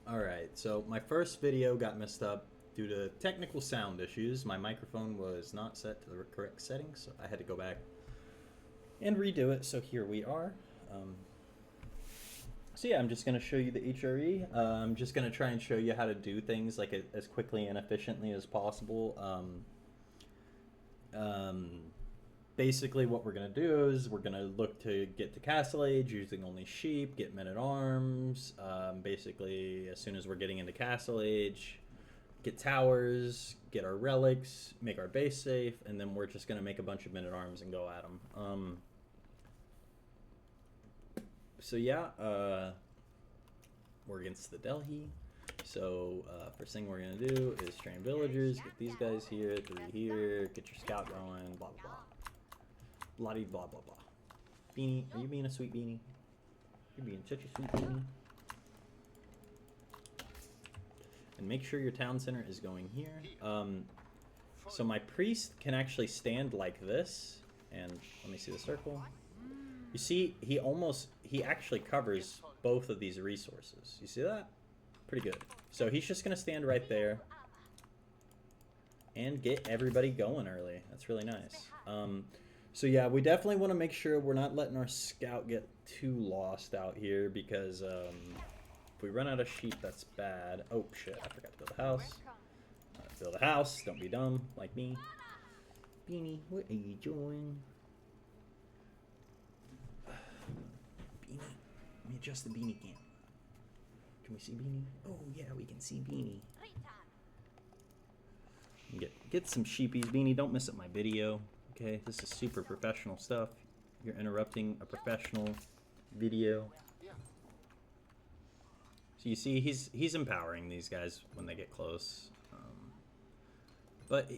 Alright, so my first video got messed up due to technical sound issues. My microphone was not set to the correct settings, so I had to go back and redo it. So here we are. So yeah, I'm just going to show you the HRE. I'm just going to try and show you how to do things like as quickly and efficiently as possible. Basically what we're going to do is we're going to look to get to Castle Age using only sheep, get men-at-arms. Basically, as soon as we're getting into Castle Age, get towers, get our relics, make our base safe, and then we're just going to make a bunch of men-at-arms and go at them. So yeah, we're against the Delhi. So first thing we're going to do is train villagers, get these guys here, 3 here, get your scout going, blah, blah, blah. Bloody blah blah blah. Beanie, are you being a sweet beanie? You're being such a sweet beanie. And make sure your town center is going here. So my priest can actually stand like this. And let me see the circle. You see, he actually covers both of these resources. You see that? Pretty good. So he's just going to stand right there and get everybody going early. That's really nice. So yeah, we definitely want to make sure we're not letting our scout get too lost out here because if we run out of sheep, that's bad. Oh shit, I forgot to build a house. Build a house, don't be dumb like me. Beanie, what are you doing? Beanie, let me adjust the beanie cam. Can we see Beanie? Oh yeah, we can see Beanie. Get some sheepies, Beanie. Don't miss up my video. Okay, this is super professional stuff. You're interrupting a professional video. So you see, he's empowering these guys when they get close. But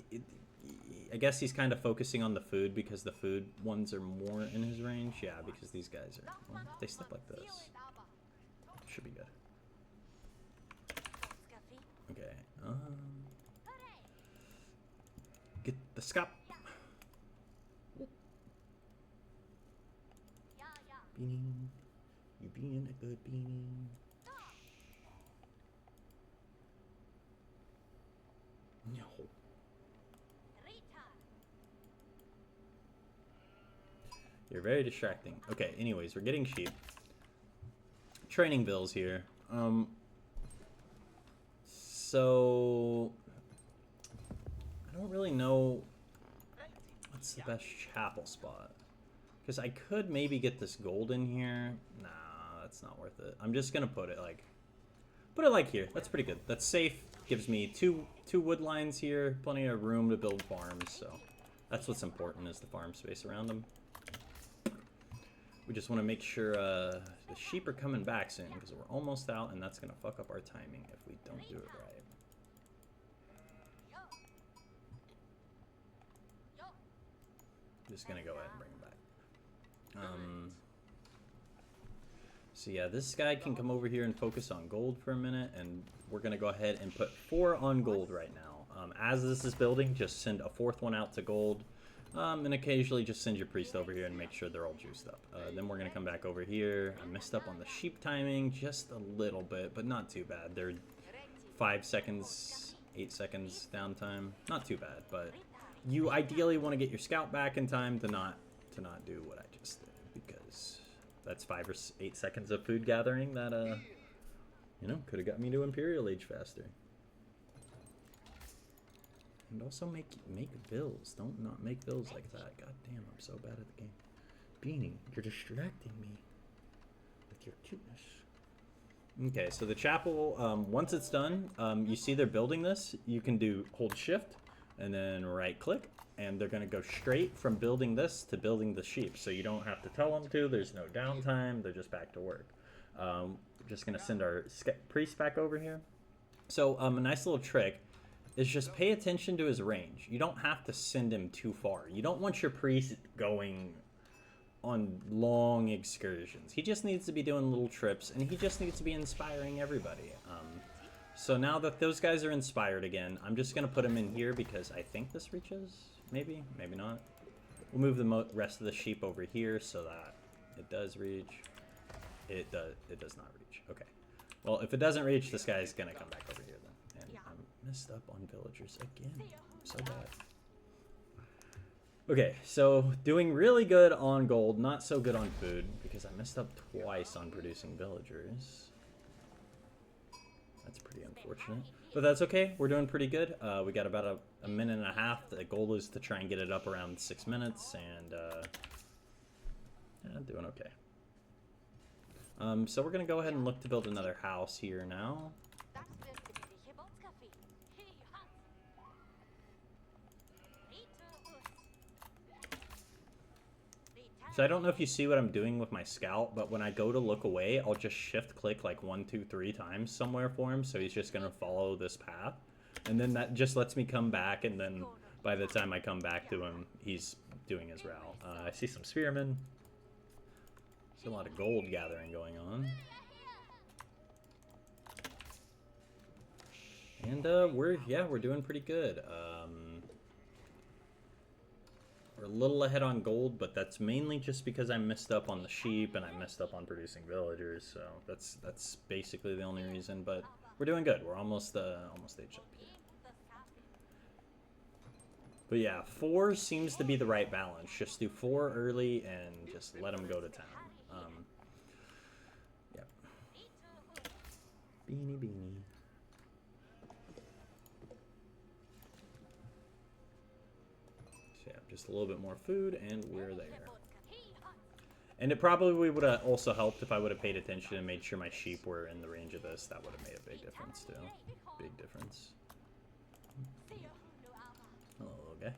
I guess he's kind of focusing on the food because the food ones are more in his range. Yeah, because these guys are, well, they step like this. Should be good. Okay. Get the scop. Beanie, you being a good beanie. No. You're very distracting. Okay, anyways, we're getting sheep. Training bills here. So I don't really know what's the best chapel spot. Because I could maybe get this gold in here. Nah, that's not worth it. I'm just gonna put it like here. That's pretty good. That's safe. Gives me two wood lines here, plenty of room to build farms. So that's what's important, is the farm space around them. We just want to make sure the sheep are coming back soon because we're almost out, and that's gonna fuck up our timing if we don't do it right. Just gonna go ahead and bring them back. So yeah, this guy can come over here and focus on gold for a minute, and we're gonna go ahead and put 4 on gold right now. As this is building, just send a 4th one out to gold, and occasionally just send your priest over here and make sure they're all juiced up. Then we're gonna come back over here. I messed up on the sheep timing just a little bit, but not too bad. They're 5 seconds, 8 seconds downtime. Not too bad, but you ideally want to get your scout back in time to not do what I just did, because that's 5 or 8 seconds of food gathering that you know, could have got me to Imperial Age faster. And also make bills. Don't not make bills like that. God damn, I'm so bad at the game. Beanie, you're distracting me with your cuteness. Okay, so the chapel, once it's done, you see they're building this. You can hold shift and then right click, and they're gonna go straight from building this to building the sheep. So you don't have to tell them to, there's no downtime, they're just back to work. We're just gonna send our priest back over here. So a nice little trick is just pay attention to his range. You don't have to send him too far. You don't want your priest going on long excursions. He just needs to be doing little trips, and he just needs to be inspiring everybody. So now that those guys are inspired again, I'm just going to put them in here because I think this reaches. Maybe, maybe not. We'll move the rest of the sheep over here so that it does reach. It does not reach. Okay. Well, if it doesn't reach, this guy's gonna come back over here then. And I messed up on villagers again. I'm so bad. Okay, so doing really good on gold, not so good on food, because I messed up twice on producing villagers. That's pretty unfortunate. But that's okay, we're doing pretty good. We got about a minute and a half. The goal is to try and get it up around 6 minutes, and yeah, doing okay. So we're gonna go ahead and look to build another house here now. So I don't know if you see what I'm doing with my scout, but when I go to look away, I'll just shift click like 1, 2, 3 times somewhere for him, so he's just gonna follow this path. And then that just lets me come back, and then by the time I come back to him, he's doing his route. I see some spearmen. There's a lot of gold gathering going on. And we're doing pretty good. We're a little ahead on gold, but that's mainly just because I messed up on the sheep and I messed up on producing villagers. So that's basically the only reason. But we're doing good. We're almost aged up here. But yeah, 4 seems to be the right balance. Just do 4 early and just let them go to town. Yep. Beanie. Just a little bit more food, and we're there. And it probably would have also helped if I would have paid attention and made sure my sheep were in the range of this. That would have made a big difference, too. Big difference. Hello, guy.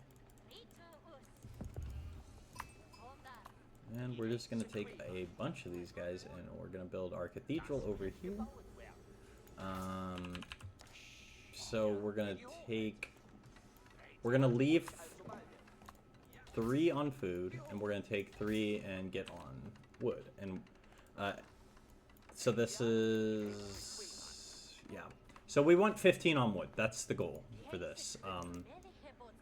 And we're just going to take a bunch of these guys, and we're going to build our cathedral over here. So we're going to leave 3 on food, and we're going to take 3 and get on wood. And so this is, yeah. So we want 15 on wood. That's the goal for this.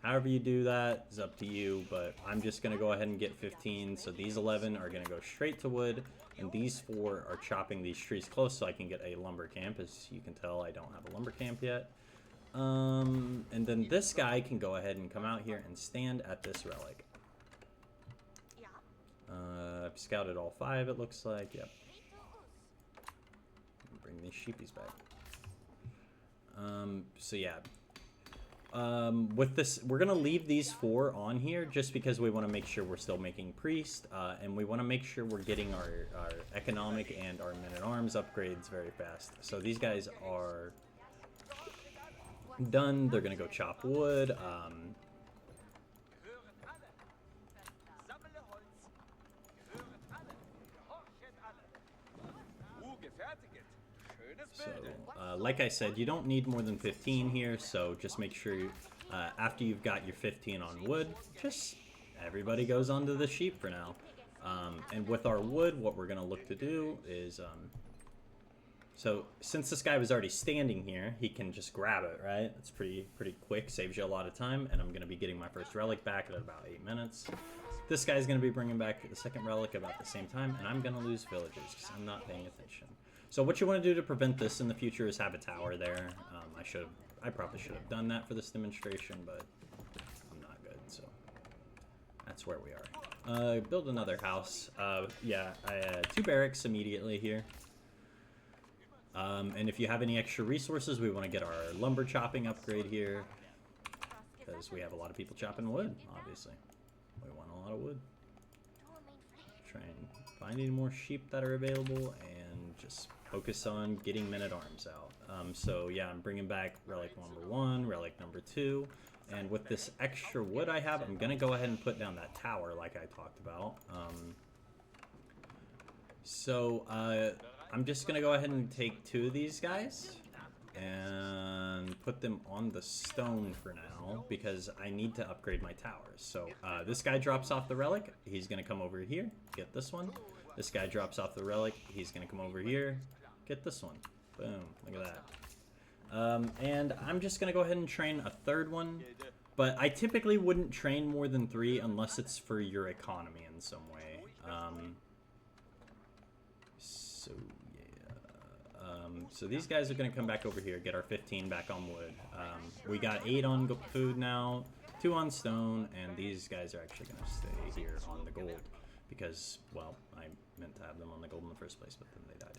However you do that is up to you, but I'm just going to go ahead and get 15. So these 11 are going to go straight to wood, and these 4 are chopping these trees close so I can get a lumber camp. As you can tell, I don't have a lumber camp yet. And then this guy can go ahead and come out here and stand at this relic. I've scouted all 5, it looks like. Yep. Bring these sheepies back. So yeah. With this, we're gonna leave these 4 on here just because we want to make sure we're still making priest, and we want to make sure we're getting our economic and our men-at-arms upgrades very fast. So these guys are done. They're gonna go chop wood. So, like I said, you don't need more than 15 here, so just make sure you, after you've got your 15 on wood, just everybody goes onto the sheep for now. And with our wood, what we're going to look to do is, so since this guy was already standing here, he can just grab it, right? It's pretty quick, saves you a lot of time, and I'm going to be getting my first relic back at about 8 minutes. This guy's going to be bringing back the second relic about the same time, and I'm going to lose villagers because I'm not paying attention. So what you want to do to prevent this in the future is have a tower there. I probably should have done that for this demonstration, but I'm not good, so that's where we are. Build another house. Yeah, I had 2 barracks immediately here. And if you have any extra resources, we want to get our lumber chopping upgrade here, because we have a lot of people chopping wood, obviously. We want a lot of wood. Try and find any more sheep that are available, and just focus on getting men-at-arms out. So yeah, I'm bringing back relic number 1, relic number 2, and with this extra wood I have, I'm going to go ahead and put down that tower like I talked about. I'm just going to go ahead and take 2 of these guys and put them on the stone for now, because I need to upgrade my towers. So this guy drops off the relic, he's going to come over here, get this one. This guy drops off the relic, he's going to come over here, get this one. Boom, look at that. And I'm just going to go ahead and train a 3rd one, but I typically wouldn't train more than 3 unless it's for your economy in some way. So yeah, So these guys are going to come back over here, get our 15 back on wood. We got 8 on food now, 2 on stone, and these guys are actually going to stay here on the gold. Because, well, I meant to have them on the gold in the first place, but then they died.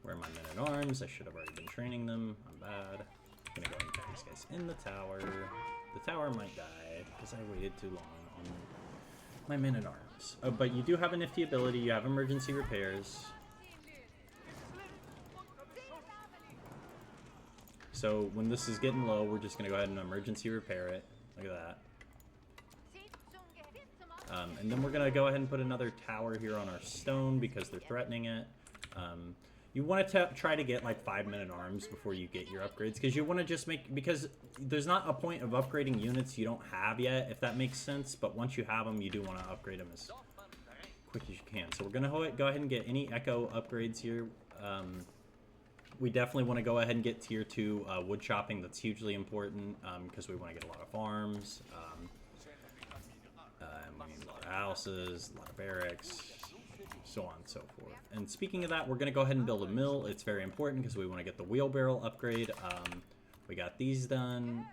Where are my men-at-arms? I should have already been training them. I'm bad. I'm going to go ahead and put these guys in the tower. The tower might die because I waited too long on my men-at-arms. But you do have a nifty ability. You have emergency repairs. So when this is getting low, we're just going to go ahead and emergency repair it. Look at that. And then we're going to go ahead and put another tower here on our stone because they're threatening it. You want to try to get like 5 men-at-arms before you get your upgrades, because you want to just make, because there's not a point of upgrading units you don't have yet, if that makes sense, but once you have them, you do want to upgrade them as quick as you can. So we're going to go ahead and get any Echo upgrades here. We definitely want to go ahead and get tier 2 wood chopping. That's hugely important because we want to get a lot of farms, we need a lot of houses, a lot of barracks, so on and so forth. And speaking of that, we're going to go ahead and build a mill. It's very important because we want to get the wheelbarrow upgrade. We got these done.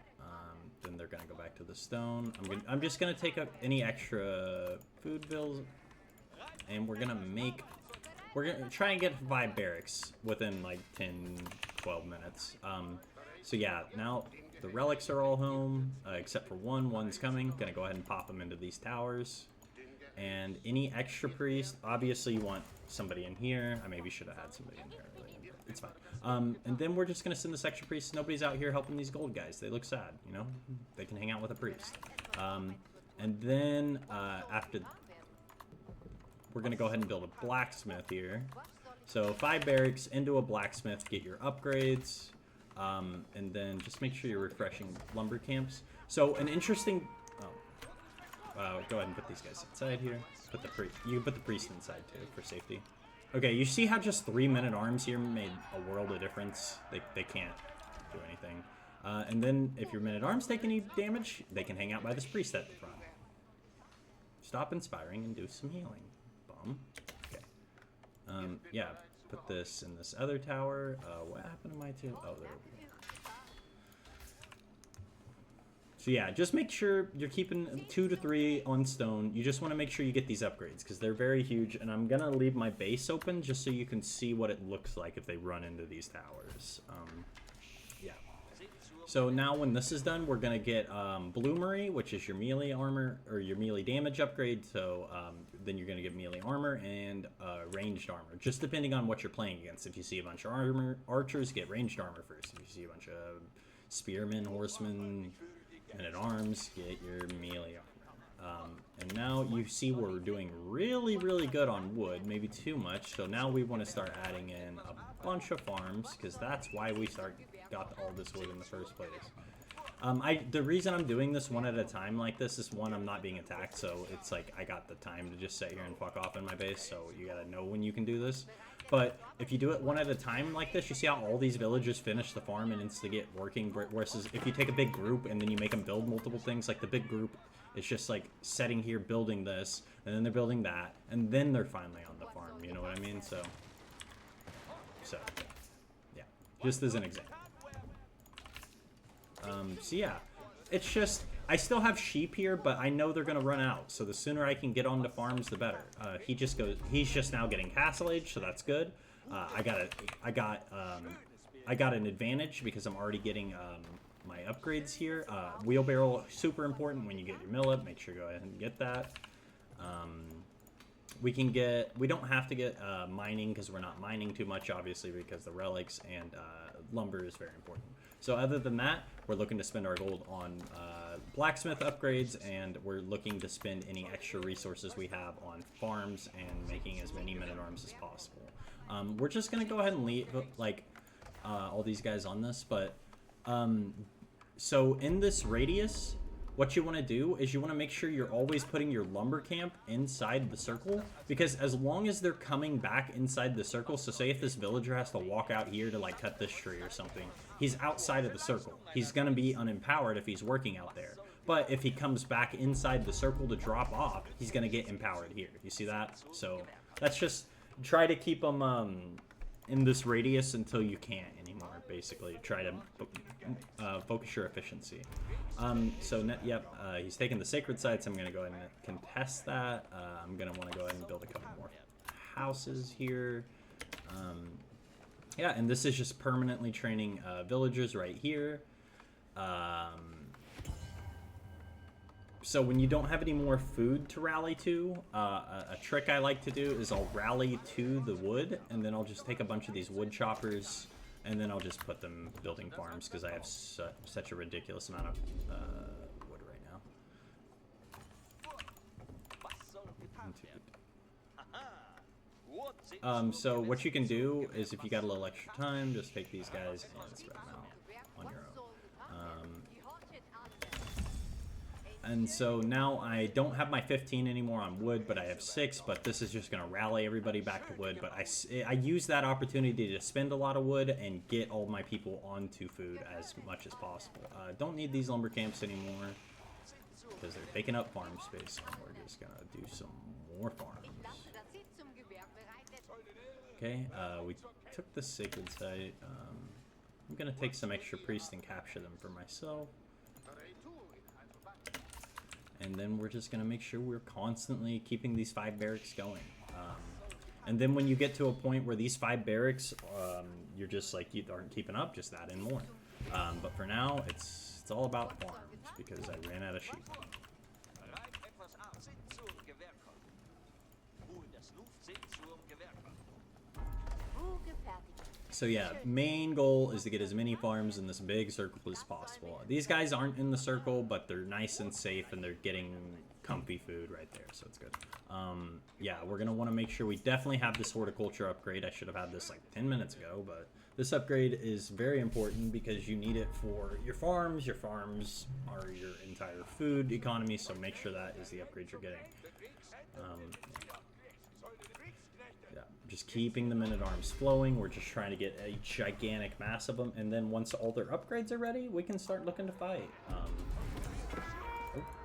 Then they're going to go back to the stone. I'm just going to take up any extra food bills, and we're going to try and get 5 barracks within like 10, 12 minutes. So yeah, now the relics are all home, except for one. One's coming. Going to go ahead and pop them into these towers. And any extra priest, obviously you want somebody in here. I maybe should have had somebody in here. It's fine. And then we're just going to send this extra priest. Nobody's out here helping these gold guys. They look sad, you know? They can hang out with a priest. And then after, we're going to go ahead and build a blacksmith here. So 5 barracks into a blacksmith, get your upgrades. And then just make sure you're refreshing lumber camps. So an interesting... go ahead and put these guys inside here. You can put the priest inside too for safety. Okay, you see how just 3 men-at-arms here made a world of difference? They can't do anything. And then if your men-at-arms take any damage, they can hang out by this priest at the front. Stop inspiring and do some healing. Boom. Okay. Yeah, put this in this other tower. What happened to my 2? Oh, there we go. So yeah, just make sure you're keeping 2 to 3 on stone. You just want to make sure you get these upgrades because they're very huge. And I'm going to leave my base open just so you can see what it looks like if they run into these towers. Yeah. So now when this is done, we're going to get Bloomery, which is your melee armor or your melee damage upgrade. So then you're going to get melee armor and ranged armor, just depending on what you're playing against. If you see a bunch of archers, get ranged armor first. If you see a bunch of spearmen, horsemen, men-at-arms, get your melee armor. And now you see we're doing really, really good on wood, maybe too much. So now we want to start adding in a bunch of farms because that's why we got all this wood in the first place. The reason I'm doing this one at a time like this is, one, I'm not being attacked, so it's like I got the time to just sit here and fuck off in my base, so you gotta know when you can do this. But if you do it one at a time like this, you see how all these villagers finish the farm and instantly get working, versus if you take a big group and then you make them build multiple things, like the big group is just like setting here, building this, and then they're building that, and then they're finally on the farm, you know what I mean? So yeah, just as an example. So yeah, it's just, I still have sheep here, but I know they're gonna run out, so the sooner I can get onto farms, the better. He's just now getting castle age, so that's good. I got an advantage because I'm already getting my upgrades here. Wheelbarrow, super important when you get your mill up. Make sure you go ahead and get that. We don't have to get mining because we're not mining too much, obviously, because the relics and lumber is very important. So other than that, we're looking to spend our gold on blacksmith upgrades, and we're looking to spend any extra resources we have on farms and making as many men-at-arms as possible. We're just going to go ahead and leave all these guys on this, but so in this radius, what you want to do is you want to make sure you're always putting your lumber camp inside the circle, because as long as they're coming back inside the circle, so say if this villager has to walk out here to like cut this tree or something, he's outside of the circle. He's going to be unempowered if he's working out there. But if he comes back inside the circle to drop off, he's going to get empowered here. You see that? So that's just, try to keep them in this radius until you can't anymore, basically. Try to focus your efficiency. He's taking the sacred sites. I'm going to go ahead and contest that. I'm going to want to go ahead and build a couple more houses here. Yeah, and this is just permanently training villagers right here. So when you don't have any more food to rally to, a trick I like to do is I'll rally to the wood, and then I'll just take a bunch of these wood choppers, and then I'll just put them building farms, because I have such a ridiculous amount of wood right now. So what you can do is, if you got a little extra time, just take these guys and spread them out on your own. And so now I don't have my 15 anymore on wood, but I have 6, but this is just going to rally everybody back to wood. But I use that opportunity to spend a lot of wood and get all my people onto food as much as possible. Don't need these lumber camps anymore because they're taking up farm space, and we're just going to do some more farms. Okay, we took the sacred site. I'm going to take some extra priests and capture them for myself. And then we're just going to make sure we're constantly keeping these 5 barracks going. And then when you get to a point where these 5 barracks, you're just like, you aren't keeping up, just add in more. But for now, it's all about farms, because I ran out of sheep. So yeah, main goal is to get as many farms in this big circle as possible. These guys aren't in the circle, but they're nice and safe, and they're getting comfy food right there, so it's good. Yeah, we're going to want to make sure we definitely have this horticulture upgrade. I should have had this like 10 minutes ago, but this upgrade is very important because you need it for your farms. Your farms are your entire food economy, so make sure that is the upgrade you're getting. Just keeping the men-at-arms flowing. We're just trying to get a gigantic mass of them, and then once all their upgrades are ready, we can start looking to fight. Oh,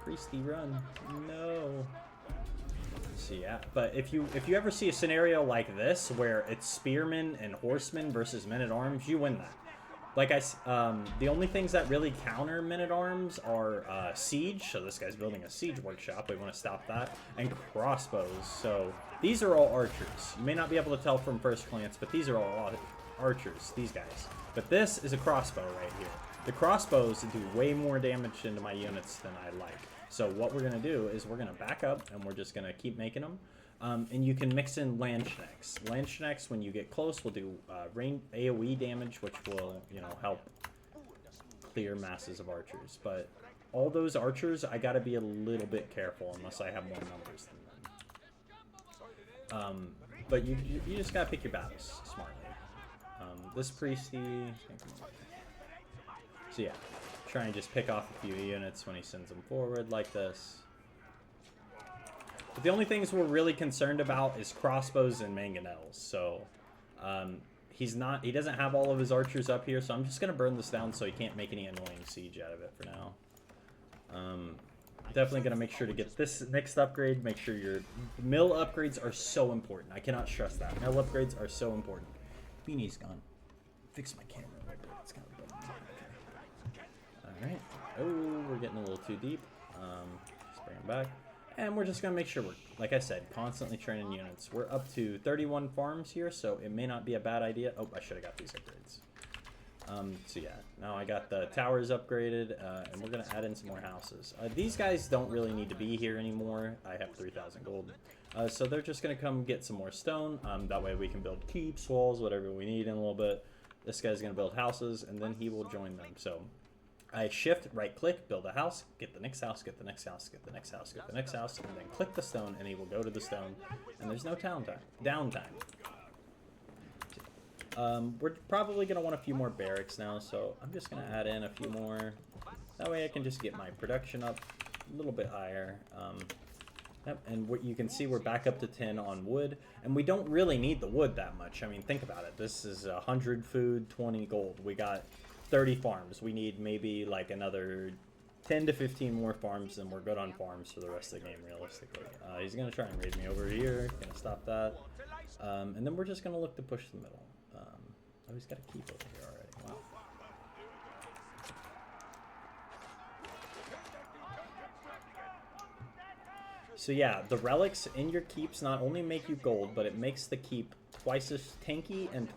Priesty, run! No. So yeah, but if you ever see a scenario like this where it's spearmen and horsemen versus men-at-arms, you win that. Like the only things that really counter men-at-arms are siege. So this guy's building a siege workshop. We want to stop that. And crossbows. So these are all archers. You may not be able to tell from first glance, but these are all archers, these guys. But this is a crossbow right here. The crossbows do way more damage into my units than I like. So what we're going to do is we're going to back up, and we're just going to keep making them. And you can mix in Landsknechts. Landsknechts, when you get close, will do AoE damage, which will, help clear masses of archers. But all those archers, I gotta be a little bit careful unless I have more numbers than them. But you just gotta pick your battles smartly. This Priesty... So yeah, try and just pick off a few units when he sends them forward like this. But the only things we're really concerned about is crossbows and mangonels. So he doesn't have all of his archers up here, so I'm just gonna burn this down so he can't make any annoying siege out of it for now. Definitely gonna make sure to get this next upgrade. Make sure your mill upgrades are so important. I cannot stress that. Mill upgrades are so important. Beanie's gone. Fix my camera right there. It's kind of okay. Alright. Oh, we're getting a little too deep. Just bring him back. And we're just going to make sure we're, like I said, constantly training units. We're up to 31 farms here, so it may not be a bad idea. Oh, I should have got these upgrades. So yeah, now I got the towers upgraded, and we're going to add in some more houses. These guys don't really need to be here anymore. I have 3,000 gold. So they're just going to come get some more stone. That way we can build keeps, walls, whatever we need in a little bit. This guy's going to build houses, and then he will join them. So I shift, right click, build a house, get the next house, get the next house, get the next house, get the next house, and then click the stone, and he will go to the stone, and there's no downtime. We're probably going to want a few more barracks now, so I'm just going to add in a few more. That way I can just get my production up a little bit higher. Yep, and what you can see, we're back up to 10 on wood, and we don't really need the wood that much. I mean, think about it. This is 100 food, 20 gold. We got 30 farms. We need maybe like another 10 to 15 more farms, and we're good on farms for the rest of the game, realistically. He's going to try and raid me over here. Going to stop that. And then we're just going to look to push the middle. he's got a keep over here already. Wow. So yeah, the relics in your keeps not only make you gold, but it makes the keep twice as tanky and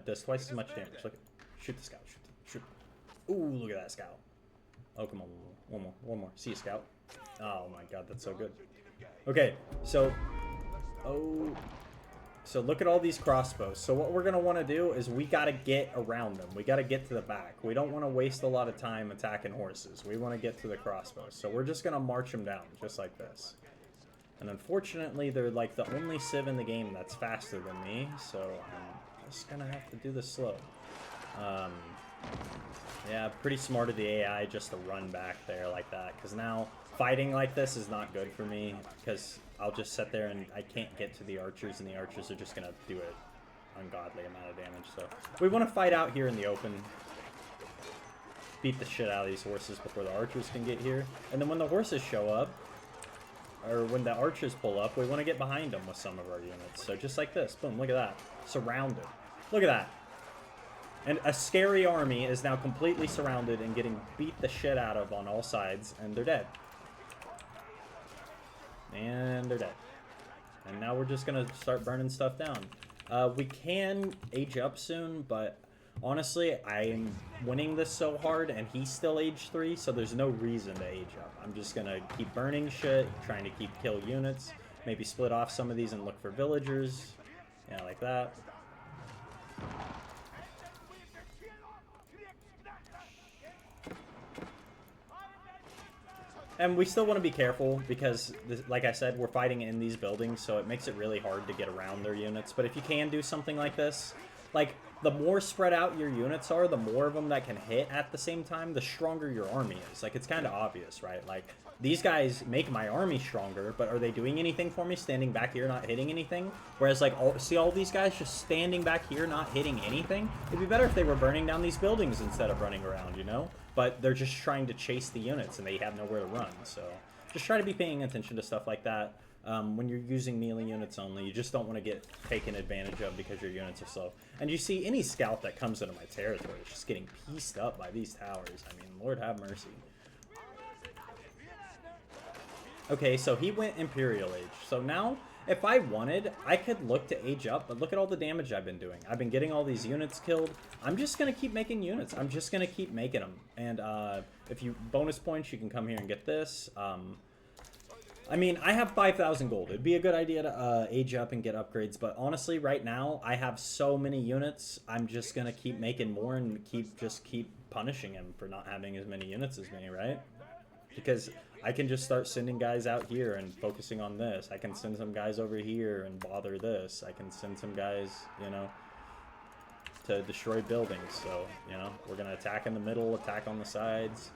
does twice as much damage. Look, shoot the scout. Shoot. Ooh, look at that scout. Oh, come on, one more. See a scout. Oh my god, that's so good. Okay, so look at all these crossbows. So what we're gonna want to do is we gotta get around them. We gotta get to the back. We don't want to waste a lot of time attacking horses. We want to get to the crossbows. So we're just gonna march them down, just like this. And unfortunately, they're like the only civ in the game that's faster than me. So I'm just gonna have to do this slow. Yeah, pretty smart of the AI just to run back there like that. Because now fighting like this is not good for me. Because I'll just sit there and I can't get to the archers. And the archers are just going to do an ungodly amount of damage. So we want to fight out here in the open. Beat the shit out of these horses before the archers can get here. And then when the horses show up, or when the archers pull up, we want to get behind them with some of our units. So just like this. Boom, look at that. Surrounded. Look at that. And a scary army is now completely surrounded and getting beat the shit out of on all sides, and they're dead. And they're dead. And now we're just going to start burning stuff down. We can age up soon, but honestly, I'm winning this so hard, and he's still age 3, so there's no reason to age up. I'm just going to keep burning shit, trying to keep kill units, maybe split off some of these and look for villagers. Yeah, like that. And we still want to be careful because, like I said, we're fighting in these buildings, so it makes it really hard to get around their units. But if you can do something like this, like, the more spread out your units are, the more of them that can hit at the same time, the stronger your army is. Like, it's kind of obvious, right? Like, these guys make my army stronger, but are they doing anything for me standing back here not hitting anything? Whereas, like, see all these guys just standing back here not hitting anything? It'd be better if they were burning down these buildings instead of running around, you know? But they're just trying to chase the units, and they have nowhere to run. So just try to be paying attention to stuff like that. When you're using melee units only, you just don't want to get taken advantage of because your units are slow. And you see any scout that comes into my territory is just getting pieced up by these towers. I mean, Lord have mercy. Okay, so he went Imperial Age. So now, if I wanted, I could look to age up, but look at all the damage I've been doing. I've been getting all these units killed. I'm just going to keep making units. I'm just going to keep making them. And if you bonus points, you can come here and get this. I mean, I have 5,000 gold. It'd be a good idea to age up and get upgrades. But honestly, right now, I have so many units. I'm just going to keep making more and keep punishing him for not having as many units as me, right? Because I can just start sending guys out here and focusing on this. I can send some guys over here and bother this. I can send some guys, you know, to destroy buildings. So, you know, we're going to attack in the middle, attack on the sides.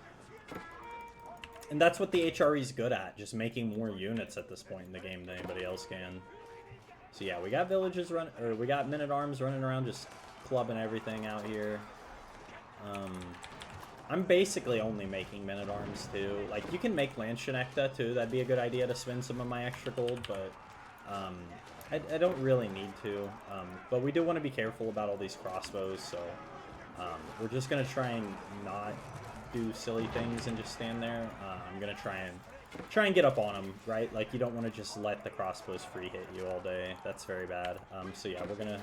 And that's what the HRE's good at, just making more units at this point in the game than anybody else can. So yeah, we got villages we got men-at-arms running around just clubbing everything out here. I'm basically only making men-at-arms too. Like, you can make Landsknechta too, that'd be a good idea to spend some of my extra gold, but I don't really need to. But we do want to be careful about all these crossbows, so we're just going to try and not do silly things and just stand there. I'm gonna try and get up on them, right? Like, you don't want to just let the crossbows free hit you all day. That's very bad. So yeah, we're gonna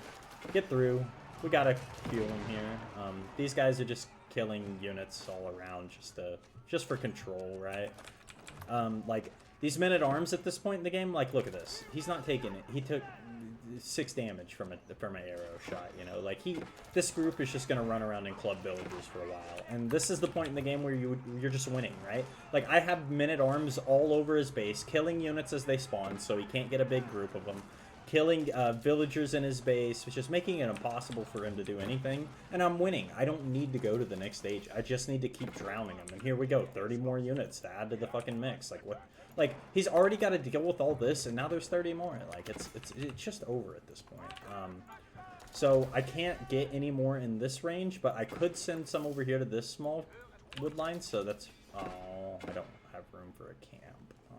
get through. We got a few of them here. These guys are just killing units all around just for control, right? Like, these men-at-arms at this point in the game, like, look at this. He's not taking it. He took 6 damage from an arrow shot, you know? Like, this group is just gonna run around and club villagers for a while. And this is the point in the game where you're just winning, right? Like, I have men-at-arms all over his base, killing units as they spawn, so he can't get a big group of them. Killing villagers in his base, which is making it impossible for him to do anything. And I'm winning. I don't need to go to the next stage. I just need to keep drowning him. And here we go, 30 more units to add to the fucking mix. Like, what? Like, he's already got to deal with all this, and now there's 30 more. Like, it's just over at this point. So I can't get any more in this range, but I could send some over here to this small wood line. So that's... Oh, I don't have room for a camp. Oh,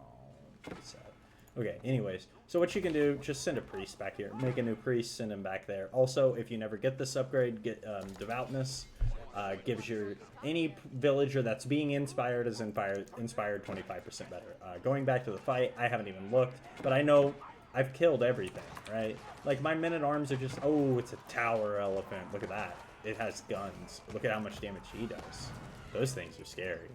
pretty sad. Okay, anyways, so what you can do, just send a priest back here. Make a new priest, send him back there. Also, if you never get this upgrade, get Devoutness. Gives your any villager that's being inspired is inspired 25% better. Going back to the fight, I haven't even looked, but I know I've killed everything, right? Like, my men-at-arms are just... Oh, it's a tower elephant. Look at that. It has guns. Look at how much damage he does. Those things are scary.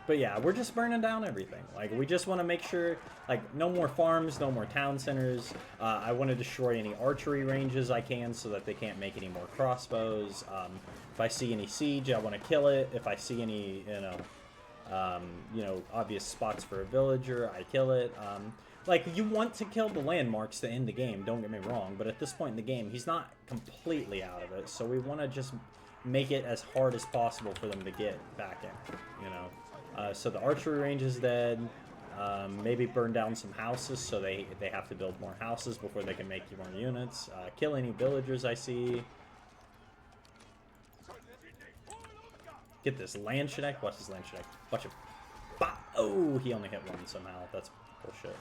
But yeah, we're just burning down everything. Like, we just want to make sure, like, no more farms, no more town centers. I want to destroy any archery ranges I can so that they can't make any more crossbows. If I see any siege, I want to kill it. If I see any, obvious spots for a villager, I kill it. Like, you want to kill the landmarks to end the game, don't get me wrong. But at this point in the game, he's not completely out of it. So we want to just make it as hard as possible for them to get back in, you know. So the archery range is dead. Maybe burn down some houses so they have to build more houses before they can make more units. Kill any villagers I see. Get this Landshinek. Watch this Landshinek. Watch him. Bah! Oh, he only hit one somehow. That's bullshit.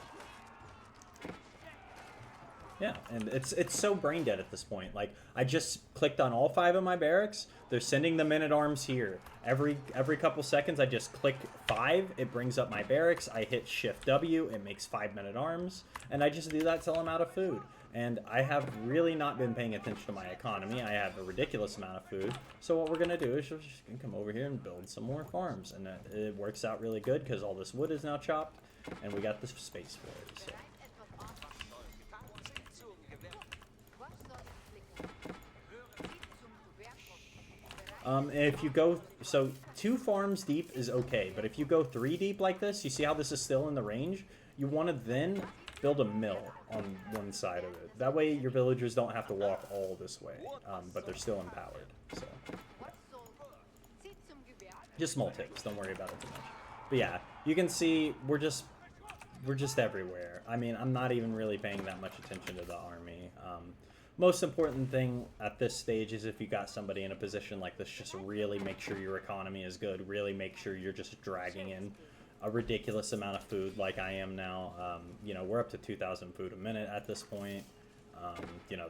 Yeah, and it's so brain dead at this point. Like, I just clicked on all 5 of my barracks. They're sending the men-at-arms here. Every couple seconds, I just click 5. It brings up my barracks. I hit Shift W. It makes 5 men-at-arms. And I just do that till I'm out of food. And I have really not been paying attention to my economy. I have a ridiculous amount of food. So what we're going to do is we're just going to come over here and build some more farms. And it works out really good because all this wood is now chopped. And we got this space for it, so... If you go, so 2 farms deep is okay, but if you go 3 deep like this, you see how this is still in the range? You want to then build a mill on one side of it. That way your villagers don't have to walk all this way, but they're still empowered, so. Yeah. Just small tips, don't worry about it too much. But yeah, you can see we're just everywhere. I mean, I'm not even really paying that much attention to the army. Most important thing at this stage is if you got somebody in a position like this, just really make sure your economy is good. Really make sure you're just dragging in a ridiculous amount of food like I am now. We're up to 2,000 food a minute at this point.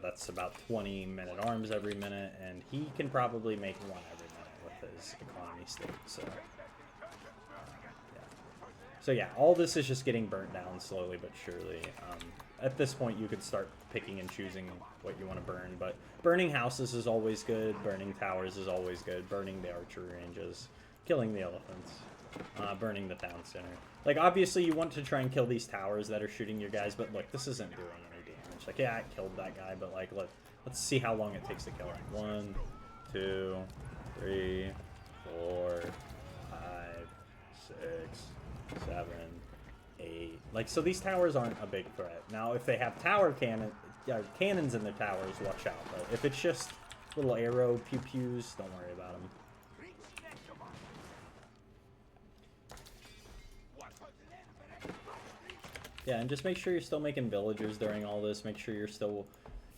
That's about 20 men-at-arms every minute, and he can probably make 1 every minute with his economy state, so... So yeah, all this is just getting burnt down slowly but surely. At this point, you could start picking and choosing what you want to burn, but burning houses is always good, burning towers is always good, burning the archery ranges, killing the elephants, burning the town center. Like, obviously, you want to try and kill these towers that are shooting your guys, but look, this isn't doing any damage. Like, yeah, I killed that guy, but like, let's see how long it takes to kill him. 1, 2, 3, 4, 5, 6, 7, 8. Like, so these towers aren't a big threat. Now, if they have cannons in their towers, watch out. But if it's just little arrow pew-pews, don't worry about them. Yeah, and just make sure you're still making villagers during all this. Make sure you're still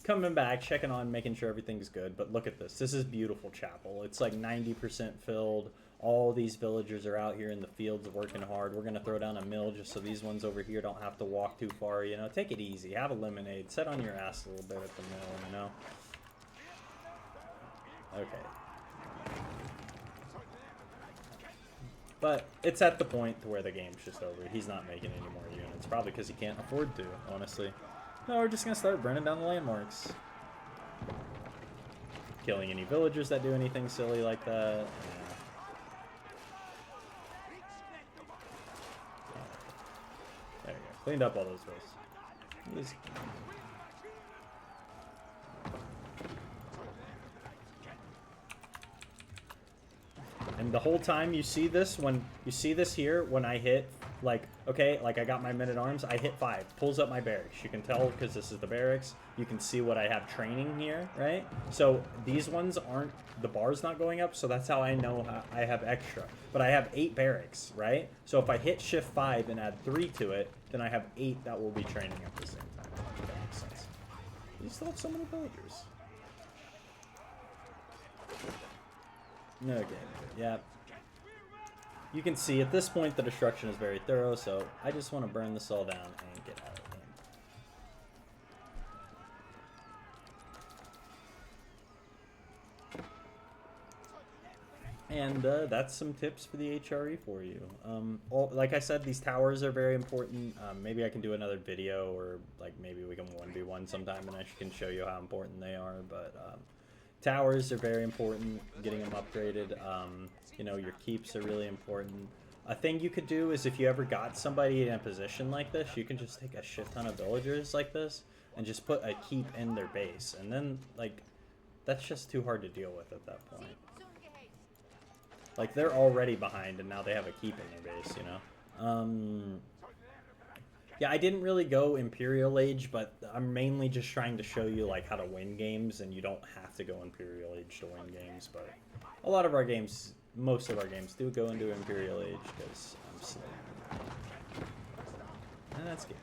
coming back, checking on, making sure everything's good. But look at this. This is beautiful chapel. It's like 90% filled. All these villagers are out here in the fields working hard. We're going to throw down a mill just so these ones over here don't have to walk too far. You know, take it easy. Have a lemonade. Sit on your ass a little bit at the mill, you know. Okay. But it's at the point to where the game's just over. He's not making any more units. Probably because he can't afford to, honestly. No, we're just going to start burning down the landmarks. Killing any villagers that do anything silly like that. There you go. Cleaned up all those ways. And the whole time you see this, when you see this here, when I hit, like, okay, like I got my men-at-arms, I hit 5, pulls up my barracks. You can tell because this is the barracks. You can see what I have training here, right? So these ones aren't, the bar's not going up, so that's how I know I have extra. But I have 8 barracks, right? So if I hit shift 5 and add 3 to it, then I have 8 that will be training at the same time. If that makes sense. You still have so many villagers. Okay, yeah. You can see at this point the destruction is very thorough, so I just want to burn this all down and get out of the game. And that's some tips for the HRE for you. Like I said, these towers are very important. Maybe I can do another video, or like maybe we can 1v1 sometime and I can show you how important they are. But towers are very important, getting them upgraded. You know, your keeps are really important. A thing you could do is if you ever got somebody in a position like this, you can just take a shit ton of villagers like this and just put a keep in their base. And then, like, that's just too hard to deal with at that point. Like, they're already behind and now they have a keep in their base, you know? Yeah, I didn't really go Imperial Age, but I'm mainly just trying to show you, like, how to win games, and you don't have to go Imperial Age to win games, but a lot of our games, most of our games do go into Imperial Age, because I'm slow. And that's good.